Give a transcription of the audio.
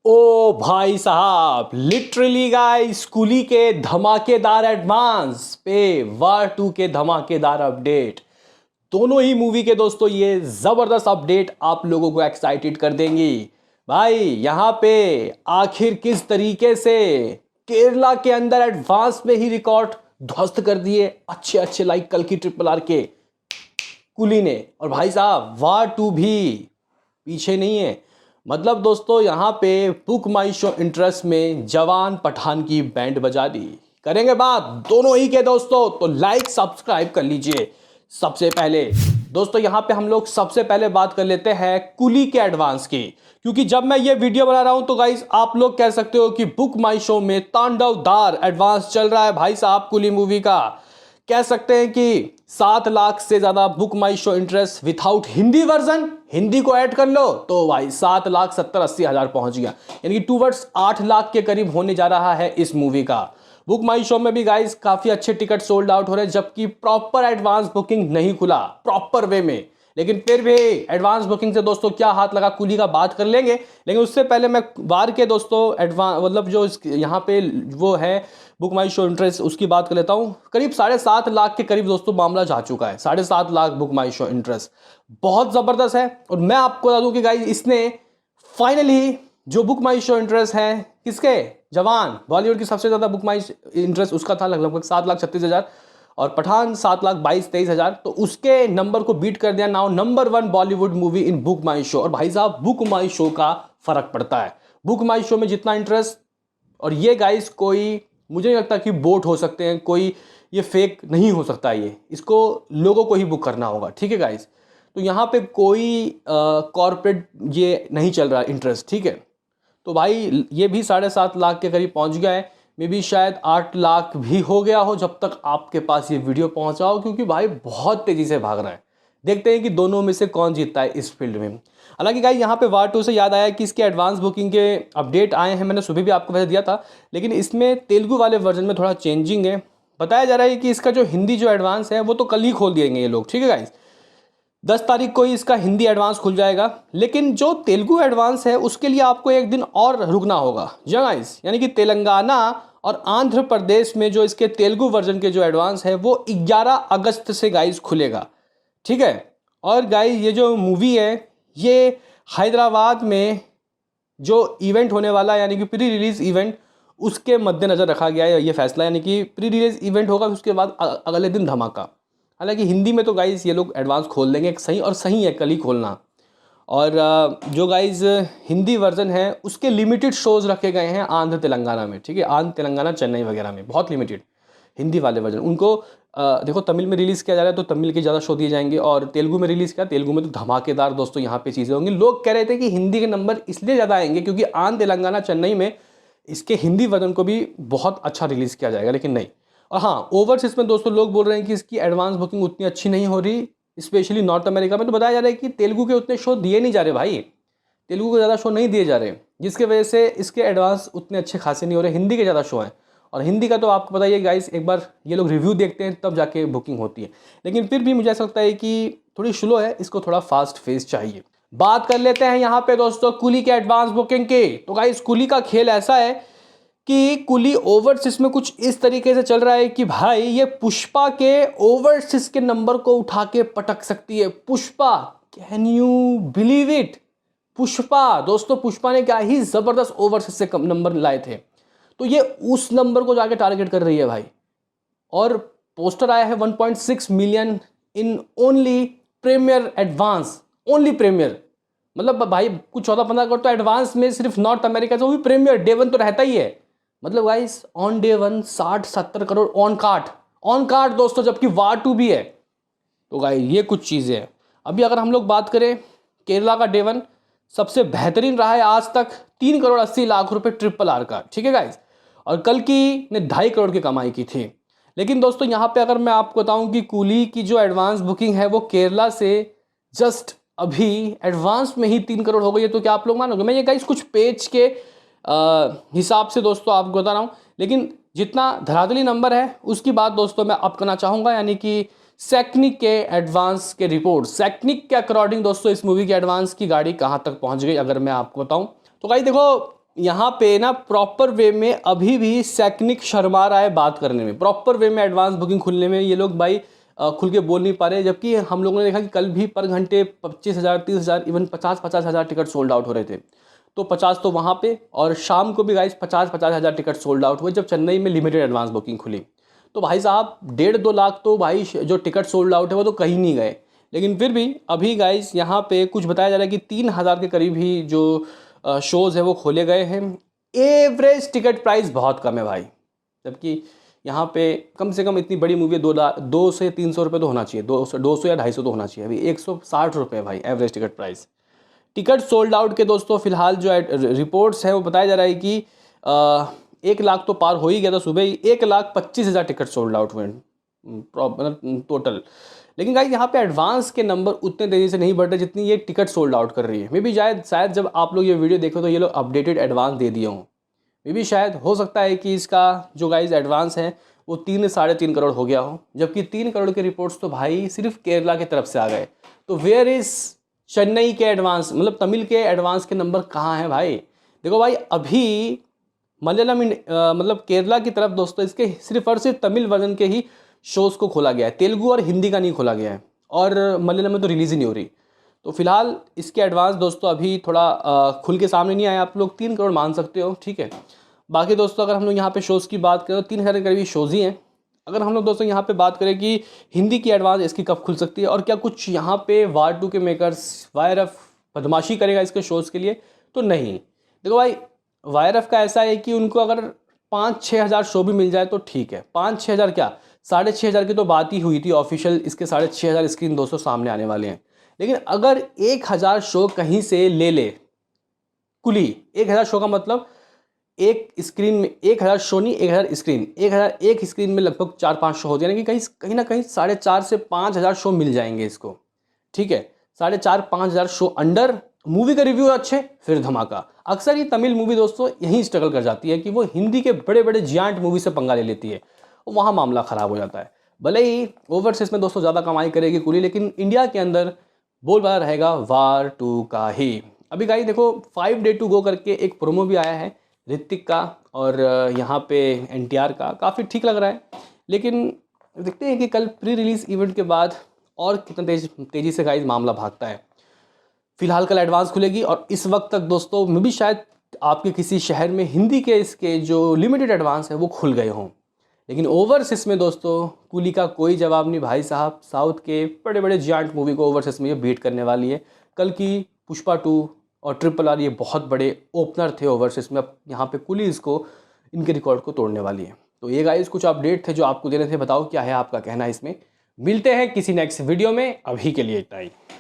ओ भाई साहब, literally guys, कुली के धमाकेदार एडवांस पे वार 2 के धमाकेदार अपडेट। दोनों ही मूवी के दोस्तों ये जबरदस्त अपडेट आप लोगों को एक्साइटेड कर देंगी। भाई यहाँ पे आखिर किस तरीके से केरला के अंदर एडवांस में ही रिकॉर्ड ध्वस्त कर दिए अच्छे अच्छे लाइक कल की RRR के कुली ने। और भाई साहब वार 2 भी पीछे नहीं है। मतलब दोस्तों यहाँ पे बुक माई शो इंटरेस्ट में जवान पठान की बैंड बजा दी। करेंगे बात दोनों ही के दोस्तों, तो लाइक सब्सक्राइब कर लीजिए। सबसे पहले दोस्तों यहाँ पे हम लोग सबसे पहले बात कर लेते हैं कुली के एडवांस की, क्योंकि जब मैं ये वीडियो बना रहा हूं तो गाइस आप लोग कह सकते हो कि बुक माई शो में तांडवदार एडवांस चल रहा है भाई साहब कुली मूवी का। कह सकते हैं कि 7 लाख से ज्यादा book my show interest without Hindi version, Hindi को ऐड कर लो तो भाई 7,70,80,000 पहुंच गया, यानी कि टूवर्ड्स 8 लाख के करीब होने जा रहा है इस मूवी का। बुक माई शो में भी गाइस काफी अच्छे टिकट सोल्ड आउट हो रहे हैं, जबकि प्रॉपर एडवांस बुकिंग नहीं खुला प्रॉपर वे में। लेकिन फिर भी एडवांस बुकिंग से दोस्तों क्या हाथ लगा कुली का बात कर लेंगे। लेकिन उससे पहले मैं वार के दोस्तों एडवांस मतलब जो यहाँ पे वो है बुक माई शो इंटरेस्ट उसकी बात कर लेता हूँ। करीब 7.5 लाख के करीब दोस्तों मामला जा चुका है। 7.5 lakh book my show interest बहुत ज़बरदस्त है। और मैं आपको बता दूँ कि गाइस इसने फाइनली जो बुक माई शो इंटरेस्ट है किसके, जवान बॉलीवुड की सबसे ज़्यादा बुक माई इंटरेस्ट उसका था लगभग 7,36,000, और पठान 7,22,23,000, तो उसके नंबर को बीट कर दिया। Now number 1 Bollywood movie in book my show. और भाई साहब बुक माई शो का फर्क पड़ता है। बुक माई शो में जितना इंटरेस्ट, और ये गाइस कोई मुझे नहीं लगता कि बोट हो सकते हैं, कोई ये फेक नहीं हो सकता, ये इसको लोगों को ही बुक करना होगा, ठीक है गाइस। तो यहाँ पे कोई कॉर्पोरेट ये नहीं चल रहा इंटरेस्ट, ठीक है। तो भाई ये भी 7.5 लाख के करीब पहुँच गया है। मे भी शायद 8 लाख भी हो गया हो जब तक आपके पास ये वीडियो पहुँचा हो, क्योंकि भाई बहुत तेज़ी से भाग रहा है। देखते हैं कि दोनों में से कौन जीतता है इस फील्ड में। हालांकि गाइस यहाँ पे वार 2 से याद आया कि इसके एडवांस बुकिंग के अपडेट आए हैं, मैंने सुबह भी आपको वैसे दिया था, लेकिन इसमें तेलुगु वाले वर्जन में थोड़ा चेंजिंग है। बताया जा रहा है कि इसका जो हिंदी जो एडवांस है वो तो कल ही खोल दिएंगे ये लोग, ठीक है गाइस। 10 तारीख को ही इसका हिंदी एडवांस खुल जाएगा। लेकिन जो तेलुगु एडवांस है उसके लिए आपको एक दिन और रुकना होगा जी गाइस, यानी कि तेलंगाना और आंध्र प्रदेश में जो इसके तेलुगु वर्जन के जो एडवांस है वो 11 अगस्त से गाइस खुलेगा, ठीक है। और गाइस ये जो मूवी है ये हैदराबाद में जो इवेंट होने वाला है, यानी कि प्री रिलीज इवेंट, उसके मद्देनज़र रखा गया है ये फैसला। यानी कि प्री रिलीज इवेंट होगा, उसके बाद अगले दिन धमाका। हालांकि हिंदी में तो गाइस ये लोग एडवांस खोल देंगे, सही और सही है कल ही खोलना। और जो गाइस हिंदी वर्जन है उसके लिमिटेड शोज़ रखे गए हैं आंध्र तेलंगाना में, ठीक है। आंध्र तेलंगाना चेन्नई वगैरह में बहुत लिमिटेड हिंदी वाले वर्जन उनको देखो तमिल में रिलीज़ किया जा रहा है तो तमिल के ज़्यादा शो दिए जाएंगे, और तेलुगु में रिलीज़ किया, तेलुगु में तो धमाकेदार दोस्तों यहाँ पे चीज़ें होंगी। लोग कह रहे थे कि हिंदी के नंबर इसलिए ज़्यादा आएंगे क्योंकि आंध्र तेलंगाना चेन्नई में इसके हिंदी वर्जन को भी बहुत अच्छा रिलीज़ किया जाएगा, लेकिन नहीं। और हाँ, ओवरसीज में दोस्तों लोग बोल रहे हैं कि इसकी एडवांस बुकिंग उतनी अच्छी नहीं हो रही, स्पेशली नॉर्थ अमेरिका में। तो बताया जा रहा है कि तेलुगु के उतने शो दिए नहीं जा रहे भाई, तेलुगु के ज़्यादा शो नहीं दिए जा रहे, जिसके वजह से इसके एडवांस उतने अच्छे खासे नहीं हो रहे। हिंदी के ज़्यादा शो हैं, और हिंदी का तो आपको पता ही है गाइस, एक बार ये लोग रिव्यू देखते हैं तब जाके बुकिंग होती है। लेकिन फिर भी मुझे ऐसा लगता है कि थोड़ी स्लो है, इसको थोड़ा फास्ट फेज चाहिए। बात कर लेते हैं यहाँ पे दोस्तों कुली के एडवांस बुकिंग के। तो गाइस कुली का खेल ऐसा है कि कुली ओवरसीज में कुछ इस तरीके से चल रहा है कि भाई ये पुष्पा के ओवरसीज के नंबर को उठा के पटक सकती है। Pushpa, can you believe it. Pushpa दोस्तों, पुष्पा ने क्या ही जबरदस्त ओवरसीज से कम नंबर लाए थे, तो ये उस नंबर को जाके टारगेट कर रही है भाई। और पोस्टर आया है 1.6 million in only premier advance, only premier. मतलब भाई कुछ 14-15 करोड़ तो एडवांस में सिर्फ नॉर्थ अमेरिका से, वो भी प्रीमियर डे 1 तो रहता ही है। मतलब guys on day 1 60-70 crore on card दोस्तों, जबकि वार 2 भी है। तो गाइस ये कुछ चीज़ें हैं। अभी अगर हम लोग बात करें केरला का डे 1 सबसे बेहतरीन रहा है आज तक, 3,80,00,000 रुपये RRR का, ठीक है गाइस। और कल की ने 2.5 करोड़ की कमाई की थी। लेकिन दोस्तों यहाँ पे अगर मैं आपको बताऊँ कि कुली की जो एडवांस बुकिंग है वो केरला से जस्ट अभी एडवांस में ही 3 करोड़ हो गई है, तो क्या आप लोग मानोगे? मैं ये गाइस कुछ पेज के हिसाब से दोस्तों आपको बता रहा हूँ, लेकिन जितना धरातली नंबर है उसकी बात दोस्तों मैं अब करना चाहूँगा, यानी कि सैक्निक के एडवांस के रिपोर्ट। सैक्निक के अकॉर्डिंग दोस्तों इस मूवी की एडवांस की गाड़ी कहाँ तक पहुँच गई अगर मैं आपको बताऊँ तो गाइस देखो, यहाँ पे ना प्रॉपर वे में अभी भी सैकनिक शर्मा रहा है बात करने में, प्रॉपर वे में एडवांस बुकिंग खुलने में ये लोग भाई खुल के बोल नहीं पा रहे। जबकि हम लोगों ने देखा कि कल भी पर घंटे 25,000 30,000 इवन 50,000 टिकट सोल्ड आउट हो रहे थे। तो 50 तो वहाँ पे, और शाम को भी गाइस 50,000 टिकट सोल्ड आउट हुए जब चेन्नई में लिमिटेड एडवांस बुकिंग खुली। तो भाई साहब 1.5-2 लाख तो भाई जो टिकट सोल्ड आउट है वो तो कहीं नहीं गए। लेकिन फिर भी अभी गाइस यहाँ पे कुछ बताया जा रहा है कि 3,000 के करीब ही जो शोज़ है वो खोले गए हैं। एवरेज टिकट प्राइस बहुत कम है भाई, जबकि यहाँ पे कम से कम इतनी बड़ी मूवी 2 से 300 रुपये तो होना चाहिए, 200 या 250 तो होना चाहिए। अभी 160 रुपये भाई average ticket price. Ticket sold out के दोस्तों फिलहाल जो रिपोर्ट्स है वो बताया जा रहा है कि 1 लाख तो पार हो ही गया था सुबह ही। 1,25,000 टिकट सोल्ड आउट हुए टोटल। लेकिन गाइस यहाँ पे एडवांस के नंबर उतने तेज़ी से नहीं बढ़ रहे जितनी ये टिकट सोल्ड आउट कर रही है। मे बी शायद जब आप लोग ये वीडियो देखो तो ये लोग अपडेटेड एडवांस दे दिए हों। मे बी शायद हो सकता है कि इसका जो गाइस एडवांस है वो 3-3.5 करोड़ हो गया हो, जबकि 3 करोड़ के रिपोर्ट्स तो भाई सिर्फ केरला की तरफ से आ गए। तो वेयर इज़ चेन्नई के एडवांस, मतलब तमिल के एडवांस के नंबर कहाँ हैं भाई? देखो भाई अभी मलयालम मतलब केरला की तरफ दोस्तों इसके सिर्फ और सिर्फ तमिल वर्जन के ही शोज़ को खोला गया है, तेलुगु और हिंदी का नहीं खोला गया है, और मलयालम में तो रिलीज़ ही नहीं हो रही। तो फिलहाल इसके एडवांस दोस्तों अभी थोड़ा खुल के सामने नहीं आया। आप लोग 3 करोड़ मान सकते हो, ठीक है। बाकी दोस्तों अगर हम लोग यहाँ पे शोज़ की बात करें तो 3,000 के करीब शोज़ ही हैं। अगर हम लोग दोस्तों यहाँ पे बात करें कि हिंदी की एडवांस इसकी कब खुल सकती है और क्या कुछ यहाँ पे वार 2 के मेकर्स YRF बदमाशी करेगा इसके शोज़ के लिए, तो नहीं। देखो भाई YRF का ऐसा है कि उनको अगर 5-6 हज़ार शो भी मिल जाए तो ठीक है। 5-6 हज़ार क्या, 6,500 की तो बात ही हुई थी ऑफिशियल, इसके 6,500 स्क्रीन दोस्तों सामने आने वाले हैं। लेकिन अगर 1,000 शो कहीं से ले ले कुली, 1,000 शो का मतलब एक स्क्रीन में 1,000 शो नहीं, 1,000 स्क्रीन, 1,000 एक स्क्रीन में लगभग 4-5 शो होते हैं, यानी कि कहीं ना कहीं 4,500 से 5,000 शो मिल जाएंगे इसको, ठीक है। 4,500-5,000 शो अंडर, मूवी का रिव्यू अच्छे फिर धमाका। अक्सर ये तमिल मूवी दोस्तों यही स्ट्रगल कर जाती है कि वो हिंदी के बड़े बड़े जियांट मूवी से पंगा ले लेती है, वहाँ मामला ख़राब हो जाता है। भले ही ओवरसीज में दोस्तों ज़्यादा कमाई करेगी कुली, लेकिन इंडिया के अंदर बोलबाला रहेगा वार 2 का ही। अभी गाइस देखो 5 डे टू गो करके एक प्रोमो भी आया है ऋतिक का और यहाँ पे NTR का, काफ़ी ठीक लग रहा है। लेकिन देखते हैं कि कल प्री रिलीज़ इवेंट के बाद और कितना तेज़ी से गाइस मामला भागता है। फिलहाल कल एडवांस खुलेगी और इस वक्त तक दोस्तों में भी शायद आपके किसी शहर में हिंदी के इसके जो लिमिटेड एडवांस है वो खुल गए हों। लेकिन ओवरसीज में दोस्तों कुली का कोई जवाब नहीं भाई साहब। साउथ के बड़े बड़े जायंट मूवी को ओवरसीज में ये बीट करने वाली है। कल की पुष्पा 2 और RRR ये बहुत बड़े ओपनर थे ओवरसीज में, अब यहाँ पे कुली इसको इनके रिकॉर्ड को तोड़ने वाली है। तो ये गाइस कुछ अपडेट थे जो आपको देने थे, बताओ क्या है आपका कहना इसमें। मिलते हैं किसी नेक्स्ट वीडियो में, अभी के लिए इतना ही।